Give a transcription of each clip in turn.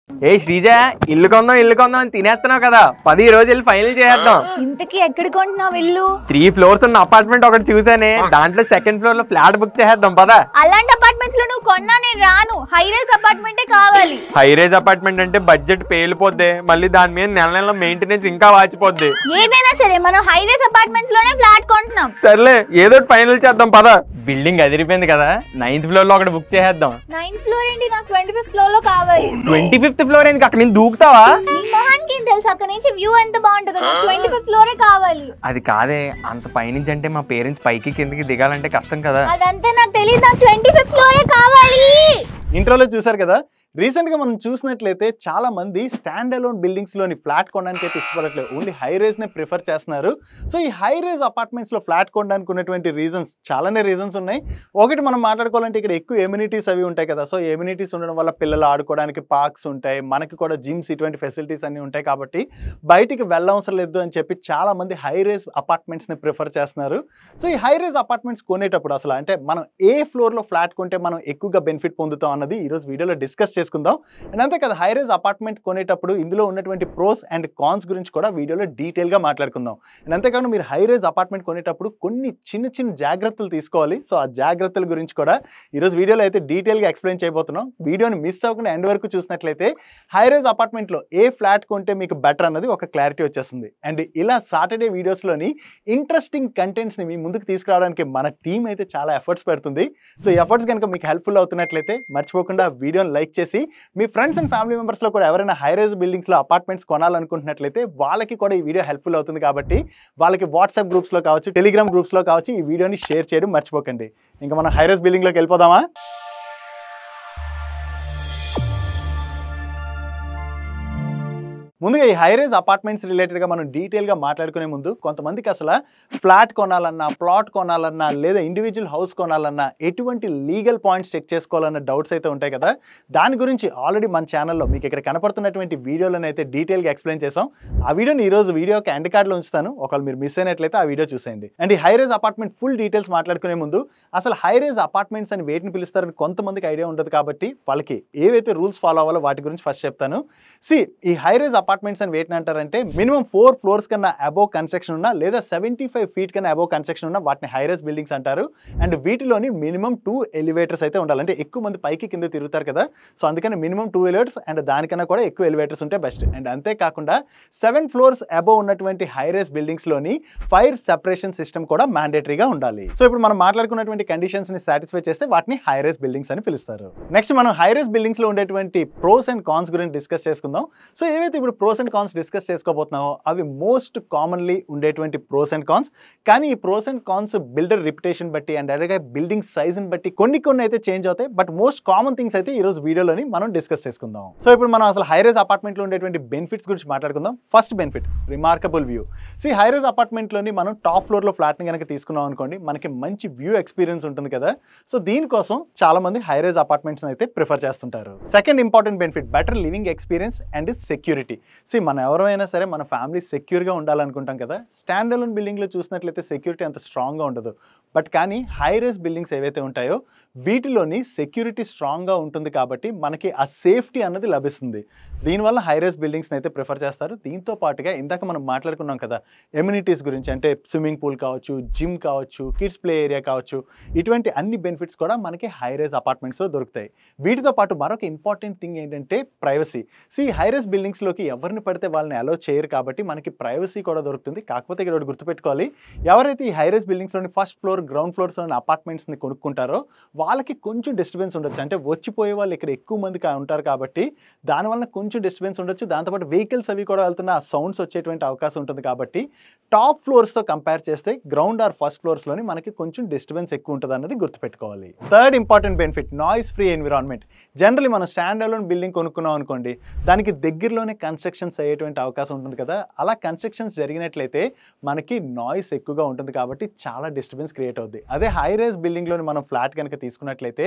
ఏ శ్రీజ, ఇల్లు కొందాం అని తినేస్తున్నావు కదా, 10 రోజులు ఫైనల్ చేద్దాం. ఇంతకీ ఎక్కడ కొంటున్నావు ఇల్లు? 3 ఫ్లోర్స్ ఉన్న అపార్ట్మెంట్ ఒకటి చూసానే, దాంట్లో సెకండ్ ఫ్లోర్ లో ఫ్లాట్ బుక్ చేద్దాం పదా. అలాంటి అపార్ట్మెంట్స్ లో నువ్వు కొన్నా నేను రాను, హై రైజ్ అపార్ట్మెంటే కావాలి. హై రైజ్ అపార్ట్మెంట్ అంటే బడ్జెట్ పేలిపోద్ది, మళ్ళీ దాని మీద నెల నెల మెయింటెనెన్స్ ఇంకా వాచిపోద్ది. ఏదైనా సరే మనం హై రైజ్ అపార్ట్మెంట్స్ లోనే ఫ్లాట్ కొంటున్నాం. సర్లే ఏదో ఫైనల్ చేద్దాం పదా. బిల్డింగ్ అదిరిపోయింది కదా, 9th ఫ్లోర్ లో ఒకటి బుక్ చేద్దాం. 9th ఫ్లోర్ ఏంటి, నాకు 25th ఫ్లోర్ లో కావాలి. 25th ఫ్లోర్ ఎందుకు, అక్కడ నేను దూకుతావా? నీ మొహానికి ఏం తెలుసు, అక్కడ నుంచి వ్యూ ఎంత బాగుంటుందో. నాకు 25th ఫ్లోరే కావాలి. అది కాదే, అంత పైనుంచి అంటే మా పేరెంట్స్ పైకి కిందకి దిగాలంటే కష్టం కదా. అదంతా నాకు తెలియదు, నాకు 25th ఫ్లోరే కావాలి. ఇంట్రోలో చూసారు కదా, రీసెంట్గా మనం చూసినట్లయితే చాలా మంది స్టాండ్ అలోన్ బిల్డింగ్స్లోని ఫ్లాట్ కొనడానికి అయితే ఇష్టపడట్లేదు, ఓన్లీ హై రైజ్నే ప్రిఫర్ చేస్తున్నారు. సో ఈ హై రైజ్ అపార్ట్మెంట్స్లో ఫ్లాట్ కొనడానికి ఉన్నటువంటి రీజన్స్ చాలానే రీజన్స్ ఉన్నాయి. ఒకటి మనం మాట్లాడుకోవాలంటే ఇక్కడ ఎక్కువ ఎమ్యూనిటీస్ అవి ఉంటాయి కదా. సో ఎమ్యూనిటీస్ ఉండడం వల్ల పిల్లలు ఆడుకోవడానికి పార్క్స్ ఉంటాయి, మనకి కూడా జిమ్స్ ఇటువంటి ఫెసిలిటీస్ అన్నీ ఉంటాయి. కాబట్టి బయటికి వెళ్ళవసరం లేదు అని చెప్పి చాలామంది హై రైజ్ అపార్ట్మెంట్స్ని ప్రిఫర్ చేస్తున్నారు. సో ఈ హై రైజ్ అపార్ట్మెంట్స్ కొనేటప్పుడు అసలు అంటే మనం ఏ ఫ్లోర్లో ఫ్లాట్ కొంటే మనం ఎక్కువగా బెనిఫిట్ పొందుతాం అన్నది ఈరోజు వీడియోలో డిస్కస్ చేసుకుందాం. అండ్ అంతే కదా, హై రైజ్ అపార్ట్మెంట్ కొనేటప్పుడు ఇందులో ఉన్నటువంటి ప్రోస్ అండ్ కాన్స్ గురించి కూడా వీడియోలో డీటెయిల్గా మాట్లాడుకుందాం. అండ్ అంతేకాకుండా మీరు హై రైజ్ అపార్ట్మెంట్ కొనేటప్పుడు కొన్ని చిన్న జాగ్రత్తలు తీసుకోవాలి. సో ఆ జాగ్రత్తల గురించి కూడా ఈరోజు వీడియోలో అయితే డీటెయిల్గా ఎక్స్ప్లెయిన్ చేయబోతున్నాం. వీడియోని మిస్ అవ్వకుండా ఎండ్ వరకు చూసినట్లయితే హై రైజ్ అపార్ట్మెంట్లో ఏ ఫ్లాట్ కొంటే మీకు బెటర్ అన్నది ఒక క్లారిటీ వచ్చేస్తుంది. అండ్ ఇలా సాటర్డే వీడియోస్లోని ఇంట్రెస్టింగ్ కంటెంట్స్ని మీ ముందుకు తీసుకురావడానికి మన టీం అయితే చాలా ఎఫర్ట్స్ పెడుతుంది. సో ఈ ఎఫర్ట్స్ కనుక మీకు హెల్ప్ఫుల్ అవుతున్నట్లయితే మర్చిపోకుండా వీడియోని లైక్ చేసి మీ ఫ్రెండ్స్ అండ్ ఫ్యామిలీ మెంబర్స్లో కూడా ఎవరైనా హై రైజ్ బిల్డింగ్స్లో అపార్ట్మెంట్స్ కొనాలనుకుంటున్నట్లయితే వాళ్ళకి కూడా ఈ వీడియో హెల్ప్ఫుల్ అవుతుంది. కాబట్టి వాళ్ళకి వాట్సాప్ గ్రూప్స్లో కావచ్చు, టెలిగ్రామ్ గ్రూప్స్లో కావచ్చు ఈ వీడియోని షేర్ చేయడం మర్చిపోకండి. ఇంకా మనం హై రైజ్ బిల్డింగ్లోకి వెళ్ళిపోదామా? ముందుగా ఈ హై రైజ్ అపార్ట్మెంట్స్ రిలేటెడ్గా మనం డీటెయిల్గా మాట్లాడుకునే ముందు కొంతమందికి అసలు ఫ్లాట్ కొనాలన్నా, ప్లాట్ కొనాలన్నా, లేదా ఇండివిజువల్ హౌస్ కొనాలన్నా ఎటువంటి లీగల్ పాయింట్స్ చెక్ చేసుకోవాలన్న డౌట్స్ అయితే ఉంటాయి కదా. దాని గురించి ఆల్రెడీ మన ఛానల్లో మీకు ఇక్కడ కనపడుతున్నటువంటి వీడియోలను అయితే డీటెయిల్గా ఎక్స్ప్లెయిన్ చేసాం. ఆ వీడియోని ఈరోజు వీడియోకి ఎండ్ కార్డ్లో ఉంచుతాను, ఒకవేళ మీరు మిస్ అయినట్లయితే ఆ వీడియో చూసేయండి. అండ్ ఈ high rise apartment full details మాట్లాడుకునే ముందు అసలు హై రైజ్ అపార్ట్మెంట్స్ అని వేటిని పిలుస్తారని కొంతమందికి ఐడియా ఉండదు. కాబట్టి వాళ్ళకి ఏవైతే రూల్స్ ఫాలో అవ్వాలో వాటి గురించి ఫస్ట్ చెప్తాను. ఈ హై రైజ్ అపార్ట్మెంట్స్ అని వేటిని అంటారంటే మినిమం 4 ఫ్లోర్స్ కన్నా అబోవ్ కన్స్ట్రక్షన్ ఉన్నా లేదా 75 ఫీట్ కన్నా అబోవ్ కన్స్ట్రక్షన్ ఉన్నా వాటిని హై రైజ్ బిల్డింగ్స్ అంటారు. అండ్ వీటిలోని మినిమం 2 ఎలివేటర్స్ అయితే ఉండాలి. అంటే ఎక్కువ మంది పైకి కింద తిరుగుతారు కదా, సో అందుకని మినిమం 2 ఎలివేటర్స్ అండ్ దానికన్నా కూడా ఎక్కువ ఎలివేటర్స్ ఉంటే బెస్ట్. అండ్ అంతేకాకుండా 7 ఫ్లోర్స్ అబోవ్ ఉన్నటువంటి హై రైజ్ బిల్డింగ్స్లోని ఫైర్ సెపరేషన్ సిస్టమ్ కూడా మ్యాండేటరీగా ఉండాలి. సో ఇప్పుడు మనం మాట్లాడుకున్నటువంటి కండిషన్స్ ని సాటిస్ఫై చేస్తే వాటిని హై రైజ్ బిల్డింగ్స్ అని పిలుస్తారు. నెక్స్ట్ మనం హై రైజ్ బిల్డింగ్స్ లో ఉండేటువంటి ప్రోస్ అండ్ కాన్స్ గురించి డిస్కస్ చేసుకుందాం. సో ఏవైతే ఇప్పుడు ప్రోస్ అండ్ కాన్స్ డిస్కస్ చేసుకోబోతున్నామో అవి మోస్ట్ కామన్లీ ఉండేటువంటి ప్రోస్ అండ్ కాన్స్. కానీ ఈ pros and cons builder reputation బట్టి అండ్ అలాగే బిల్డింగ్ సైజ్ ని బట్టి కొన్ని అయితే చేంజ్ అవుతాయి. బట్ మోస్ట్ కామన్ థింగ్స్ అయితే ఈ రోజు వీడియోలోని మనం డిస్కస్ చేసుకుందాం. సో ఇప్పుడు మనం అసలు హై రైజ్ అపార్ట్మెంట్ లో ఉండేటువంటి బెనిఫిట్స్ గురించి మాట్లాడుకుందాం. First benefit remarkable view. High rise apartment లోని మనం టాప్ ఫ్లోర్ లో ఫ్లాట్ ని కనుక తీసుకున్నాం అనుకోండి, మనకి మంచి వ్యూ ఎక్స్పీరియన్స్ ఉంటుంది కదా. సో దీనికోసం చాలా మంది హై రైజ్ అపార్ట్మెంట్స్ అయితే ప్రిఫర్ చేస్తుంటారు. Second important benefit better living experience and security. మనం ఎవరైనా సరే మన ఫ్యామిలీ సెక్యూర్గా ఉండాలనుకుంటాం కదా. స్టాండ్ అలోన్ బిల్డింగ్లో చూసినట్లయితే సెక్యూరిటీ అంత స్ట్రాంగ్గా ఉండదు. బట్ కానీ హై రైజ్ బిల్డింగ్స్ ఏవైతే ఉంటాయో వీటిలోని సెక్యూరిటీ స్ట్రాంగ్గా ఉంటుంది కాబట్టి మనకి ఆ సేఫ్టీ అన్నది లభిస్తుంది. దీనివల్ల హై రైజ్ బిల్డింగ్స్ని అయితే ప్రిఫర్ చేస్తారు. దీంతో పాటుగా ఇందాక మనం మాట్లాడుకున్నాం కదా ఎమ్యూనిటీస్ గురించి, అంటే స్విమ్మింగ్ పూల్ కావచ్చు, జిమ్ కావచ్చు, కిడ్స్ ప్లే ఏరియా కావచ్చు, ఇటువంటి అన్ని బెనిఫిట్స్ కూడా మనకి హై రైజ్ అపార్ట్మెంట్స్లో దొరుకుతాయి. వీటితో పాటు మరొక ఇంపార్టెంట్ థింగ్ ఏంటంటే ప్రైవసీ. హై రైజ్ బిల్డింగ్స్లోకి ఎవరిని పడితే వాళ్ళని అలో చేయరు కాబట్టి మనకి ప్రైవసీ కూడా దొరుకుతుంది. కాకపోతే ఇక్కడ ఒకటి గుర్తుపెట్టుకోవాలి, ఎవరైతే ఈ హై రైజ్ బిల్డింగ్స్లోని ఫస్ట్ ఫ్లోర్, గ్రౌండ్ ఫ్లోర్స్లోని అపార్ట్మెంట్స్ని కొనుక్కుంటారో వాళ్ళకి కొంచెం డిస్టర్బెన్స్ ఉండొచ్చు. అంటే వచ్చిపోయే వాళ్ళు ఇక్కడ ఎక్కువ మంది ఉంటారు కాబట్టి దానివల్ల కొంచెం డిస్టర్బెన్స్ ఉండొచ్చు. దాంతోపాటు వెహికల్స్ అవి కూడా వెళ్తున్న సౌండ్స్ వచ్చేటువంటి అవకాశం ఉంటుంది. కాబట్టి టాప్ ఫ్లోర్స్తో కంపేర్ చేస్తే గ్రౌండ్ ఆర్ ఫస్ట్ ఫ్లోర్స్లోని మనకి కొంచెం డిస్టర్బెన్స్ ఎక్కువ ఉంటుంది అన్నది గుర్తుపెట్టుకోవాలి. Third important benefit noise free environment. Generally మనం స్టాండ్ అలోన్ బిల్డింగ్ కొనుక్కున్నాం అనుకోండి, దానికి దగ్గరలోనే కన్స్ట్రక్షన్ కన్స్ట్రక్షన్స్ అయ్యేటువంటి అవకాశం ఉంటుంది కదా, అలా కన్స్ట్రక్షన్స్ జరిగినట్లయితే మనకి నాయిస్ ఎక్కువగా ఉంటుంది కాబట్టి చాలా డిస్టర్బెన్స్ క్రియేట్ అవుద్ది. అదే హై రైజ్ బిల్డింగ్లోని మనం ఫ్లాట్ కనుక తీసుకున్నట్లయితే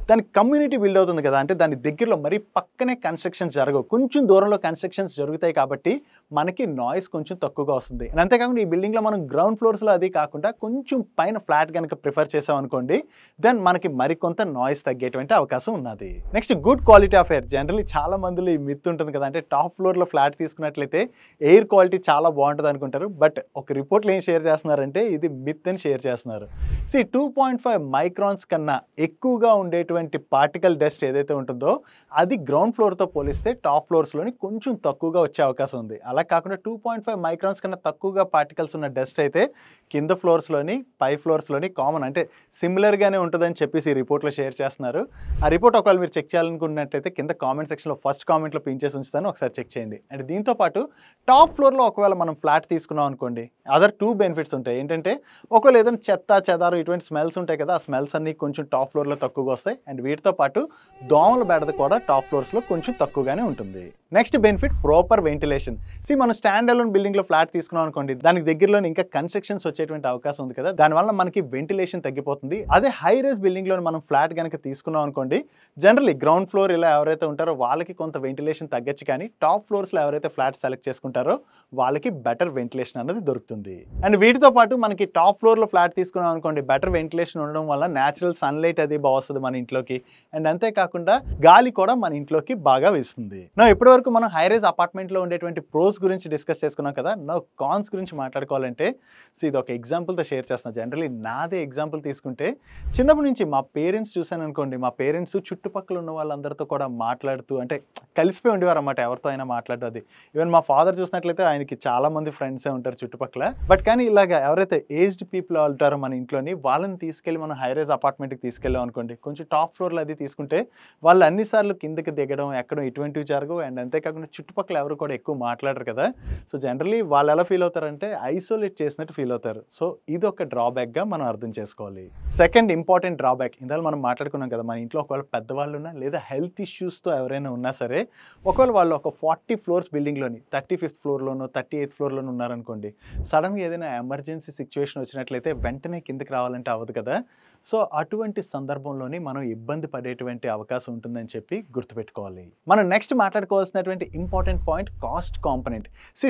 దానికి కమ్యూనిటీ బిల్డ్ అవుతుంది కదా, అంటే దాని దగ్గరలో మరి పక్కనే కన్స్ట్రక్షన్స్ జరగవు, కొంచెం దూరంలో కన్స్ట్రక్షన్స్ జరుగుతాయి కాబట్టి మనకి నాయిస్ కొంచెం తక్కువగా వస్తుంది. అంతేకాకుండా ఈ బిల్డింగ్లో మనం గ్రౌండ్ ఫ్లోర్స్లో అది కాకుండా కొంచెం పైన ఫ్లాట్ కనుక ప్రిఫర్ చేసాం అనుకోండి, దెన్ మనకి మరికొంత నాయిస్ తగ్గేటువంటి అవకాశం ఉన్నది. Next good quality of air. Generally చాలా మందిలో ఈ మిత్ ఉంటుంది కదా, అంటే టాప్ ఫ్లోర్లో ఫ్లాట్ తీసుకున్నట్లయితే ఎయిర్ క్వాలిటీ చాలా బాగుంటుంది అనుకుంటారు. బట్ ఒక రిపోర్ట్లో ఏం షేర్ చేస్తున్నారంటే ఇది మిత్ అని షేర్ చేస్తున్నారు. 2.5 మైక్రాన్స్ కన్నా ఎక్కువగా ఉండేటువంటి పార్టికల్ డస్ట్ ఏదైతే ఉంటుందో అది గ్రౌండ్ ఫ్లోర్తో పోలిస్తే టాప్ ఫ్లోర్స్లోని కొంచెం తక్కువగా వచ్చే అవకాశం ఉంది. అలా కాకుండా 2.5 మైక్రాన్స్ కన్నా తక్కువగా పార్టికల్స్ ఉన్న డస్ట్ అయితే కింద ఫ్లోర్స్లోని పై ఫ్లోర్స్లోని కామన్, అంటే సిమిలర్గానే ఉంటుందని చెప్పేసి ఈ రిపోర్ట్లో షేర్ చేస్తున్నారు. ఆ రిపోర్ట్ ఒకవేళ మీరు చెక్ చేయాలనుకున్నట్లయితే కింద కామెంట్ సెక్షన్లో ఫస్ట్ కామెంట్లో పిన్ చేసి ఉంచుతాను, ఒకసారి చెక్ చేయండి. అండ్ దీంతో పాటు టాప్ ఫ్లోర్లో ఒకవేళ మనం ఫ్లాట్ తీసుకున్నాం అనుకోండి, అదర్ 2 బెనిఫిట్స్ ఉంటాయి. ఏంటంటే ఒకవేళ ఏదైనా చెత్త చెదారు ఇటువంటి స్మెల్స్ ఉంటాయి కదా, ఆ స్మెల్స్ అన్ని కొంచెం టాప్ ఫ్లోర్లో తక్కువగా వస్తాయి. అండ్ వీటితో పాటు దోమల బెడద కూడా టాప్ ఫ్లోర్స్లో కొంచెం తక్కువగానే ఉంటుంది. Next benefit proper ventilation. మనం స్టాండ్ అలోన్ బిల్డింగ్లో ఫ్లాట్ తీసుకున్నాం అనుకోండి, దానికి దగ్గరలోనే ఇంకా కన్స్ట్రక్షన్స్ వచ్చేటువంటి అవకాశం ఉంది కదా, దానివల్ల మనకి వెంటిలేషన్ తగ్గిపోతుంది. అదే హై రైజ్ బిల్డింగ్లో మనం ఫ్లాట్ కనుక తీసుకున్నాం అనుకోండి, జనరల్లీ గ్రౌండ్ ఫ్లోర్ ఇలా ఎవరైతే ఉంటారో వాళ్ళకి కొంత వెంటిలేషన్ తగ్గచ్చు, కానీ టాప్ ఫ్లోర్స్లో ఎవరైతే ఫ్లాట్ సెలెక్ట్ చేసుకుంటారో వాళ్ళకి బెటర్ వెంటిలేషన్ అనేది దొరుకుతుంది. అండ్ వీటితో పాటు మనకి టాప్ ఫ్లోర్లో ఫ్లాట్ తీసుకున్నాం అనుకోండి, బెటర్ వెంటిలేషన్ ఉండడం వల్ల న్యాచురల్ సన్లైట్ అది బాగా వస్తుంది మన ఇంట్లోకి. అండ్ అంతేకాకుండా గాలి కూడా మన ఇంట్లోకి బాగా వేస్తుంది. ఇప్పటివరకు మనం హై రైజ్ అపార్ట్మెంట్లో ఉండేటువంటి ప్రోస్ గురించి డిస్కస్ చేసుకున్నాం కదా, కాన్స్ గురించి మాట్లాడుకోవాలంటే ఇది ఒక ఎగ్జాంపుల్తో షేర్ చేస్తున్నాను. జనరల్లీ నాదే ఎగ్జాంపుల్ తీసుకుంటే, చిన్నప్పటి నుంచి మా పేరెంట్స్ చూశాను అనుకోండి, మా పేరెంట్స్ చుట్టుపక్కల ఉన్న వాళ్ళందరితో కూడా మాట్లాడుతూ, అంటే కలిసిపోయి ఉండేవారు అన్నమాట, ఎవరితో అయినా మాట్లాడదు. అది ఈవెన్ మా ఫాదర్ చూసినట్లయితే ఆయనకి చాలా మంది ఫ్రెండ్సే ఉంటారు చుట్టుపక్కల. బట్ కానీ ఇలాగ ఎవరైతే ఏజ్డ్ పీపుల్ ఉంటారో మన ఇంట్లోని, వాళ్ళని తీసుకెళ్ళి మనం హై రైజ్ అపార్ట్మెంట్కి తీసుకెళ్ళాం అనుకోండి, కొంచెం టాప్ ఫ్లోర్లో అది తీసుకుంటే వాళ్ళు అన్నిసార్లు కిందకి దిగడం ఎక్కడం ఇటువంటివి జరగవు. అండ్ అంతేకాకుండా చుట్టుపక్కల ఎవరు కూడా ఎక్కువ మాట్లాడరు కదా, సో జనరల్లీ వాళ్ళు ఎలా ఫీల్ అవుతారంటే ఐసోలేట్ చేసినట్టు ఫీల్ అవుతారు. సో ఇది ఒక డ్రాబ్యాక్గా మనం అర్థం చేసుకోవాలి. సెకండ్ ఇంపార్టెంట్ డ్రాబ్యాక్, ఇందులో మనం మాట్లాడుకున్నాం కదా, మన ఇంట్లో ఒకవేళ పెద్దవాళ్ళు ఉన్నా లేదా హెల్త్ ఇష్యూస్తో ఎవరైనా ఉన్నా సరే, ఒకవేళ వాళ్ళు ఒక 40 ఫ్లోర్స్ బిల్డింగ్లోని 35th ఫ్లోర్లోనో 38th ఫ్లోర్లోనూ ఉన్నారనుకోండి, సడన్గా ఏదైనా ఎమర్జెన్సీ సిచ్యువేషన్ వచ్చినట్లయితే వెంటనే కిందకి రావాలంటే అవ్వదు కదా. సో అటువంటి సందర్భంలోని మనం ఇబ్బంది పడేటువంటి అవకాశం ఉంటుందని చెప్పి గుర్తుపెట్టుకోవాలి. మనం నెక్స్ట్ మాట్లాడుకోవాల్సినటువంటి important point cost component.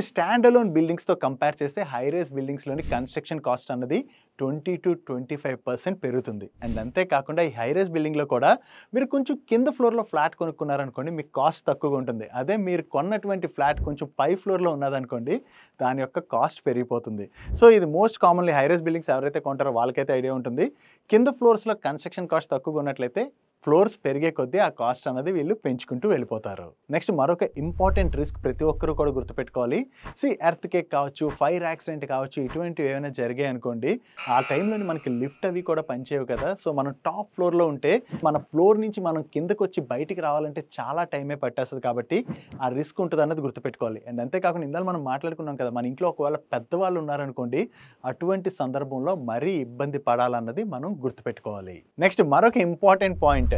Stand alone బిల్డింగ్స్తో కంపేర్ చేస్తే హై రైజ్ బిల్డింగ్స్లోని కన్స్ట్రక్షన్ కాస్ట్ అన్నది 20 to 25% పెరుగుతుంది. అండ్ అంతేకాకుండా ఈ హై రైజ్ బిల్డింగ్లో కూడా మీరు కొంచెం కింద ఫ్లోర్లో ఫ్లాట్ కొనుక్కున్నారనుకోండి, మీకు కాస్ట్ తక్కువగా ఉంటుంది. అదే మీరు కొన్నటువంటి ఫ్లాట్ కొంచెం పై ఫ్లోర్లో ఉన్నదనుకోండి, దాని యొక్క కాస్ట్ పెరిగిపోతుంది. సో ఇది most commonly high rise buildings ఎవరైతే కొంటారో వాళ్ళకైతే ఐడియా ఉంటుంది. కింద ఫ్లోర్స్లో కన్స్ట్రక్షన్ కాస్ట్ తక్కువగా ఉన్నట్లయితే ఫ్లోర్స్ పెరిగే కొద్దీ ఆ కాస్ట్ అనేది వీళ్ళు పెంచుకుంటూ వెళ్ళిపోతారు. నెక్స్ట్ మరొక ఇంపార్టెంట్ రిస్క్ ప్రతి ఒక్కరు కూడా గుర్తుపెట్టుకోవాలి. ఎర్త్ కేక్ కావచ్చు, ఫైర్ యాక్సిడెంట్ కావచ్చు, ఇటువంటివి ఏమైనా జరిగాయి అనుకోండి, ఆ టైంలోని మనకి లిఫ్ట్ అవి కూడా పనిచేయవు కదా. సో మనం టాప్ ఫ్లోర్లో ఉంటే మన ఫ్లోర్ నుంచి మనం కిందకు వచ్చి బయటికి రావాలంటే చాలా టైమే పట్టేస్తుంది, కాబట్టి ఆ రిస్క్ ఉంటుంది అన్నది గుర్తుపెట్టుకోవాలి. అండ్ అంతేకాకుండా ఇందాక మనం మాట్లాడుకున్నాం కదా, మన ఇంట్లో ఒకవేళ పెద్దవాళ్ళు ఉన్నారనుకోండి, అటువంటి సందర్భంలో మరీ ఇబ్బంది పడాలన్నది మనం గుర్తుపెట్టుకోవాలి. నెక్స్ట్ మరొక ఇంపార్టెంట్ పాయింట్,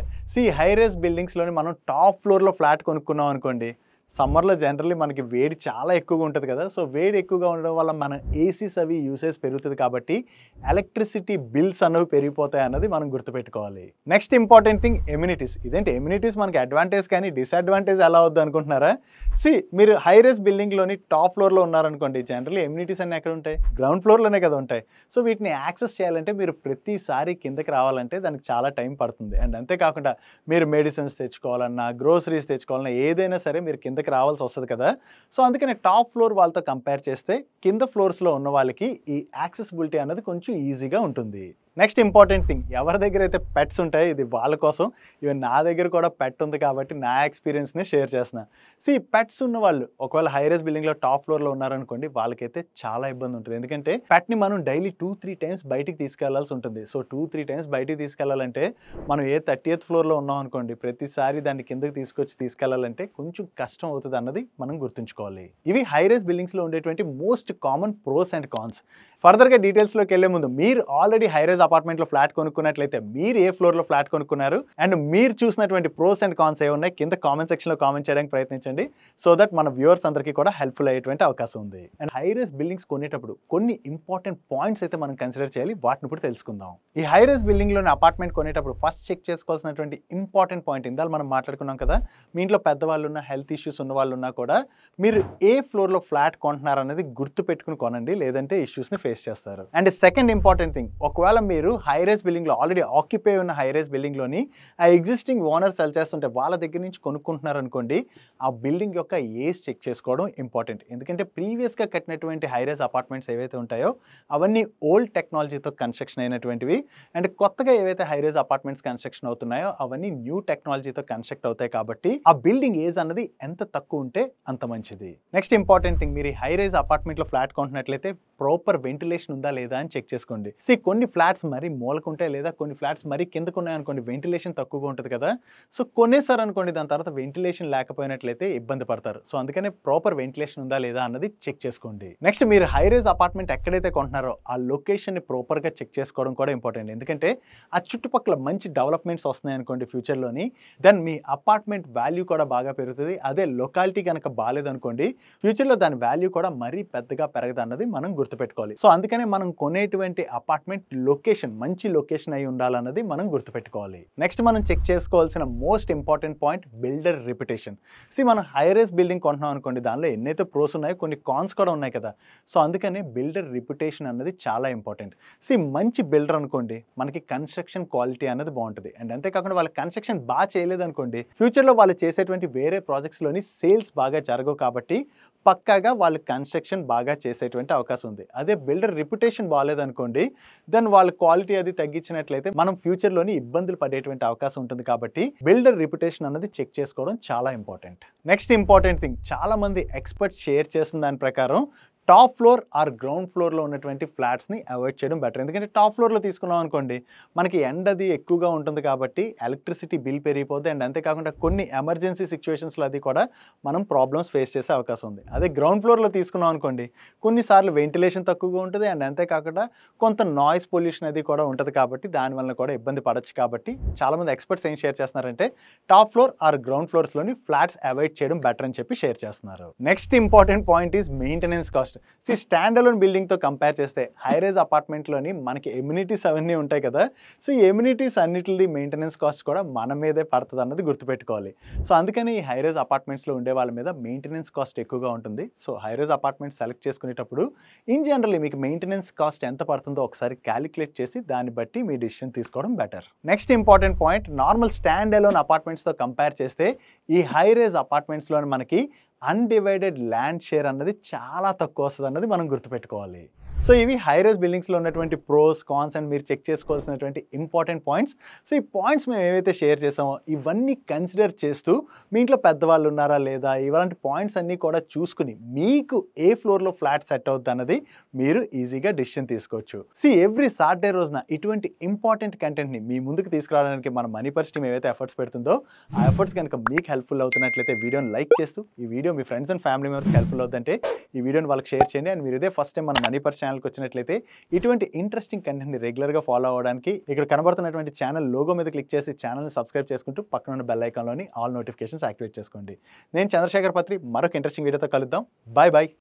హై రైజ్ బిల్డింగ్స్లోని మనం టాప్ ఫ్లోర్లో ఫ్లాట్ కొనుక్కున్నాం అనుకోండి, సమ్మర్లో జనరల్లీ మనకి వేడి చాలా ఎక్కువగా ఉంటుంది కదా. సో వేడి ఎక్కువగా ఉండడం వల్ల మన ఏసీస్ అవి యూసేజ్ పెరుగుతుంది, కాబట్టి ఎలక్ట్రిసిటీ బిల్స్ అనేవి పెరిగిపోతాయి అన్నది మనం గుర్తుపెట్టుకోవాలి. Next important thing amenities. ఇదేంటి ఎమ్యూనిటీస్ మనకి అడ్వాంటేజ్ కానీ డిసడ్వాంటేజ్ ఎలా అవుద్ది అనుకుంటున్నారా? మీరు హై రైజ్ బిల్డింగ్లోని టాప్ ఫ్లోర్లో ఉన్నారనుకోండి, జనరల్లీ ఎమ్యూనిటీస్ అన్నీ ఎక్కడ ఉంటాయి? గ్రౌండ్ ఫ్లోర్లోనే కదా ఉంటాయి. సో వీటిని యాక్సెస్ చేయాలంటే మీరు ప్రతిసారి కిందకి రావాలంటే దానికి చాలా టైం పడుతుంది. అండ్ అంతేకాకుండా మీరు మెడిసిన్స్ తెచ్చుకోవాలన్నా, గ్రోసరీస్ తెచ్చుకోవాలన్నా, ఏదైనా సరే మీరు కిందకి రావాల్సి వస్తుంది కదా. సో అందుకని టాప్ ఫ్లోర్ వాళ్ళతో కంపేర్ చేస్తే కింద ఫ్లోర్స్లో ఉన్న వాళ్ళకి ఈ యాక్సెసిబిలిటీ అనేది కొంచెం ఈజీగా ఉంటుంది. నెక్స్ట్ ఇంపార్టెంట్ థింగ్, ఎవరి దగ్గర అయితే పెట్స్ ఉంటాయి, ఇది వాళ్ళ కోసం. ఈవెన్ నా దగ్గర కూడా పెట్ ఉంది కాబట్టి నా ఎక్స్పీరియన్స్ని షేర్ చేస్తున్నా. పెట్స్ ఉన్న వాళ్ళు ఒకవేళ హై రైజ్ బిల్డింగ్లో టాప్ ఫ్లోర్లో ఉన్నారనుకోండి, వాళ్ళకైతే చాలా ఇబ్బంది ఉంటుంది. ఎందుకంటే పెట్ని మనం డైలీ 2-3 టైమ్స్ బయటికి తీసుకెళ్లాల్సి ఉంటుంది. సో 2-3 టైమ్స్ బయటికి తీసుకెళ్లాలంటే మనం 30th ఫ్లోర్లో ఉన్నాం అనుకోండి, ప్రతిసారి దాన్ని కిందకి తీసుకెళ్లాలంటే కొంచెం కష్టం అవుతుంది అన్నది మనం గుర్తుంచుకోవాలి. ఇవి హై రైజ్ బిల్డింగ్స్లో ఉండేటువంటి most common pros and cons. ఫర్దర్గా డీటెయిల్స్లోకి వెళ్లే ముందు, మీరు ఆల్రెడీ హై రైజ్ అపార్ట్మెంట్లో ఫ్లాట్ కొనుక్కున్నట్లయితే మీరు ఏ ఫ్లోర్లో ఫ్లాట్ కొనుక్కున్నారు అండ్ మీరు చూసినటువంటి ప్రోస్ అండ్ కాన్స్ ఏ ఉన్నాయి కింద కామెంట్ సెక్షన్లో కామెంట్ చేయడానికి ప్రయత్నించండి సో దట్ మన వ్యూవర్స్ అందరికీ కూడా హెల్ప్ఫుల్ అయ్యేటువంటి అవకాశం ఉంది. అండ్ హై రైజ్ బిల్డింగ్స్ కొనేటప్పుడు కొన్ని ఇంపార్టెంట్ పాయింట్స్ అయితే మనం కన్సిడర్ చేయాలి, వాటిని ఇప్పుడు తెలుసుకుందాం. ఈ హై రైజ్ బిల్డింగ్లోని అపార్ట్మెంట్ కొనేటప్పుడు ఫస్ట్ చెక్ చేసుకోవాల్సినటువంటి ఇంపార్టెంట్ పాయింట్ ఇందాక మనం మాట్లాడుకున్నాం కదా, మీ ఇంట్లో పెద్దవాళ్ళు ఉన్న హెల్త్ ఇష్యూస్ ఉన్న వాళ్ళు ఉన్నా కూడా మీరు ఏ ఫ్లోర్లో ఫ్లాట్ కొంటున్నారు అనేది గుర్తు పెట్టుకుని కొనండి, లేదంటే ఇష్యూస్ని ఫేస్ చేస్తారు. అండ్ సెకండ్ ఇంపార్టెంట్ థింగ్, ఒకవేళ మీరు హై రైజ్ బిల్డింగ్లో ఆల్రెడీ ఆక్యుపై ఉన్న హై రైజ్ బిల్డింగ్లోని ఆ ఎగ్జిస్టింగ్ ఓనర్ సెల్ చేస్తుంటే వాళ్ళ దగ్గర నుంచి కొనుక్కుంటున్నారు అనుకోండి, ఆ బిల్డింగ్ యొక్క ఏజ్ చెక్ చేసుకోవడం ఇంపార్టెంట్. ఎందుకంటే ప్రీవియస్గా కట్టినటువంటి హై రైజ్ అపార్ట్మెంట్స్ ఏవైతే ఉంటాయో అవన్నీ ఓల్డ్ టెక్నాలజీతో కన్స్ట్రక్షన్ అయినటువంటివి అండ్ కొత్తగా ఏవైతే హై రైజ్ అపార్ట్మెంట్స్ కన్స్ట్రక్షన్ అవుతున్నాయో అవన్నీ న్యూ టెక్నాలజీతో కన్స్ట్రక్ట్ అవుతాయి. కాబట్టి ఆ బిల్డింగ్ ఏజ్ అన్నది ఎంత తక్కువ ఉంటే అంత మంచిది. నెక్స్ట్ ఇంపార్టెంట్ థింగ్, మీరు హై రైజ్ అపార్ట్మెంట్లో ఫ్లాట్ కొంటున్నట్లయితే ప్రాపర్ వెంటిలేషన్ ఉందా లేదా అని చెక్ చేసుకోండి. కొన్ని ఫ్లాట్స్ మరీ మూలకుంటాయి లేదా కొన్ని ఫ్లాట్స్ మరీ కిందకు ఉన్నాయి అనుకోండి, వెంటిలేషన్ తక్కువగా ఉంటుంది కదా, సో కొనేసారు అనుకోండి దాని తర్వాత వెంటిలేషన్ లేకపోయినట్లయితే ఇబ్బంది పడతారు. సో అందుకనే ప్రాపర్ వెంటిలేషన్ ఉందా లేదా అన్నది చెక్ చేసుకోండి. నెక్స్ట్ మీరు హై రైజ్ అపార్ట్మెంట్ ఎక్కడైతే కొంటున్నారో ఆ లొకేషన్ని ప్రాపర్గా చెక్ చేసుకోవడం కూడా ఇంపార్టెంట్. ఎందుకంటే ఆ చుట్టుపక్కల మంచి డెవలప్మెంట్స్ వస్తున్నాయి అనుకోండి ఫ్యూచర్లోని, దెన్ మీ అపార్ట్మెంట్ వాల్యూ కూడా బాగా పెరుగుతుంది. అదే లొకాలిటీ కనుక బాగాలేదనుకోండి ఫ్యూచర్లో దాని వాల్యూ కూడా మరీ పెద్దగా పెరగదు అన్నది మనం గుర్తుపెట్టుకోవాలి. సో అందుకనే మనం కొనేటువంటి అపార్ట్మెంట్ లొకేషన్ మంచి లొకేషన్ అయి ఉండాలన్నది మనం గుర్తుపెట్టుకోవాలి. నెక్స్ట్ మనం చెక్ చేసుకోవాల్సిన most important point builder reputation. మనం హై రైజ్ బిల్డింగ్ కొంటున్నాం అనుకోండి, దానిలో ఎన్నైతే ప్రోస్ ఉన్నాయో కొన్ని కాన్స్ కూడా ఉన్నాయి కదా, సో అందుకని బిల్డర్ రిప్యుటేషన్ అన్నది చాలా ఇంపార్టెంట్. మంచి బిల్డర్ అనుకోండి మనకి కన్స్ట్రక్షన్ క్వాలిటీ అనేది బాగుంటుంది అండ్ అంతేకాకుండా వాళ్ళ కన్స్ట్రక్షన్ బాగా చేయలేదు అనుకోండి ఫ్యూచర్లో వాళ్ళు చేసేటువంటి వేరే ప్రాజెక్ట్స్లోని సేల్స్ బాగా జరగవు. కాబట్టి పక్కాగా వాళ్ళు కన్స్ట్రక్షన్ బాగా చేసేటువంటి అవకాశం ఉంది. అదే బిల్డర్ రిప్యుటేషన్ బాగాలేదనుకోండి దెన్ వాళ్ళ క్వాలిటీ అది తగ్గించినట్లయితే మనం ఫ్యూచర్లోని ఇబ్బందులు పడేటువంటి అవకాశం ఉంటుంది. కాబట్టి బిల్డర్ రిప్యుటేషన్ అన్నది చెక్ చేసుకోవడం చాలా ఇంపార్టెంట్. నెక్స్ట్ ఇంపార్టెంట్ థింగ్, చాలా మంది ఎక్స్పర్ట్స్ షేర్ చేసిన దాని ప్రకారం టాప్ ఫ్లోర్ ఆర్ గ్రౌండ్ ఫ్లోర్లో ఉన్నటువంటి ఫ్లాట్స్ని అవాయిడ్ చేయడం బెటర్. ఎందుకంటే టాప్ ఫ్లోర్లో తీసుకున్నాం అనుకోండి మనకి ఎండ అది ఎక్కువగా ఉంటుంది కాబట్టి ఎలక్ట్రిసిటీ బిల్ పెరిగిపోద్ది అండ్ అంతేకాకుండా కొన్ని ఎమర్జెన్సీ సిచ్యువేషన్స్లో అది కూడా మనం ప్రాబ్లమ్స్ ఫేస్ చేసే అవకాశం ఉంది. అదే గ్రౌండ్ ఫ్లోర్లో తీసుకున్నాం అనుకోండి కొన్నిసార్లు వెంటిలేషన్ తక్కువగా ఉంటుంది అండ్ అంతేకాకుండా కొంత నాయిస్ పొల్యూషన్ అది కూడా ఉంటుంది కాబట్టి దానివల్ల కూడా ఇబ్బంది పడవచ్చు. కాబట్టి చాలామంది ఎక్స్పర్ట్స్ ఏం షేర్ చేస్తున్నారంటే టాప్ ఫ్లోర్ ఆర్ గ్రౌండ్ ఫ్లోర్స్లోని ఫ్లాట్స్ అవాయిడ్ చేయడం బెటర్ అని చెప్పి షేర్ చేస్తున్నారు. Next important point is maintenance cost. Stand alone బిల్డింగ్తో కంపేర్ చేస్తే హై రైజ్ అపార్ట్మెంట్లోని మనకి ఎమ్యూనిటీస్ అవన్నీ ఉంటాయి కదా, సో ఈ ఎమ్యూనిటీస్ అన్నిటిది మెయింటెనెన్స్ కాస్ట్ కూడా మన మీదే పడుతుంది అన్నది గుర్తుపెట్టుకోవాలి. సో అందుకని ఈ హై రైజ్ అపార్ట్మెంట్స్లో ఉండే వాళ్ళ మీద మెయింటెనెన్స్ కాస్ట్ ఎక్కువగా ఉంటుంది. So high rise apartment select చేసుకునేటప్పుడు ఇన్ జనరల్లీ మీకు మెయింటెనెన్స్ కాస్ట్ ఎంత పడుతుందో ఒకసారి క్యాలిక్యులేట్ చేసి దాన్ని బట్టి మీ డిసిషన్ తీసుకోవడం better. Next important point, normal stand alone అపార్ట్మెంట్స్తో కంపేర్ చేస్తే ఈ హై రైజ్ అపార్ట్మెంట్స్లో మనకి అన్డివైడెడ్ ల్యాండ్ షేర్ అన్నది చాలా తక్కువ వస్తుంది అన్నది మనం గుర్తుపెట్టుకోవాలి. సో ఇవి హై రైజ్ బిల్డింగ్స్లో ఉన్నటువంటి ప్రోస్ కాన్స్ అండ్ మీరు చెక్ చేసుకోవాల్సినటువంటి ఇంపార్టెంట్ పాయింట్స్. సో ఈ పాయింట్స్ మేము ఏవైతే షేర్ చేసామో ఇవన్నీ కన్సిడర్ చేస్తూ మీ ఇంట్లో పెద్దవాళ్ళు ఉన్నారా లేదా ఇలాంటి పాయింట్స్ అన్నీ కూడా చూసుకుని మీకు ఏ ఫ్లోర్లో ఫ్లాట్ సెట్ అవుతుంది అన్నది మీరు ఈజీగా డిసిషన్ తీసుకోవచ్చు. ఎవ్రీ సాటర్డే రోజున ఇటువంటి ఇంపార్టెంట్ కంటెంట్ని మీ ముందుకు తీసుకురావడానికి మన మనీ పర్స్ టీమ్ ఏవైతే ఎఫర్ట్స్ పెడుతుందో ఆ ఎఫర్ట్స్ కనుక మీకు హెల్ప్ఫుల్ అవుతున్నట్లయితే వీడియోని లైక్ చేస్తూ ఈ వీడియో మీ ఫ్రెండ్స్ అండ్ ఫ్యామిలీ మెంబర్స్కి హెల్ప్ఫుల్ అవుతుందంటే ఈ వీడియోని వాళ్ళకి షేర్ చేయండి. అండ్ మీరు ఇదే ఫస్ట్ టైం మన మనీ పర్స్ ఛానల్కి వచ్చినట్లయితే ఇటువంటి ఇంట్రెస్టింగ్ కంటెంట్ని రెగ్యులర్గా ఫాలో అవ్వడానికి ఇక్కడ కనబడుతున్నటువంటి ఛానల్ లోగో మీద క్లిక్ చేసి ఛానల్ని సబ్స్క్రైబ్ చేసుకుంటూ పక్కన ఉన్న బెల్ ఐకాన్లోని ఆల్ నోటిఫికేషన్స్ యాక్టివేట్ చేసుకోండి. నేను చంద్రశేఖర్ పత్రి, మరొక ఇంట్రెస్టింగ్ వీడియోతో కలుద్దాం. Bye bye.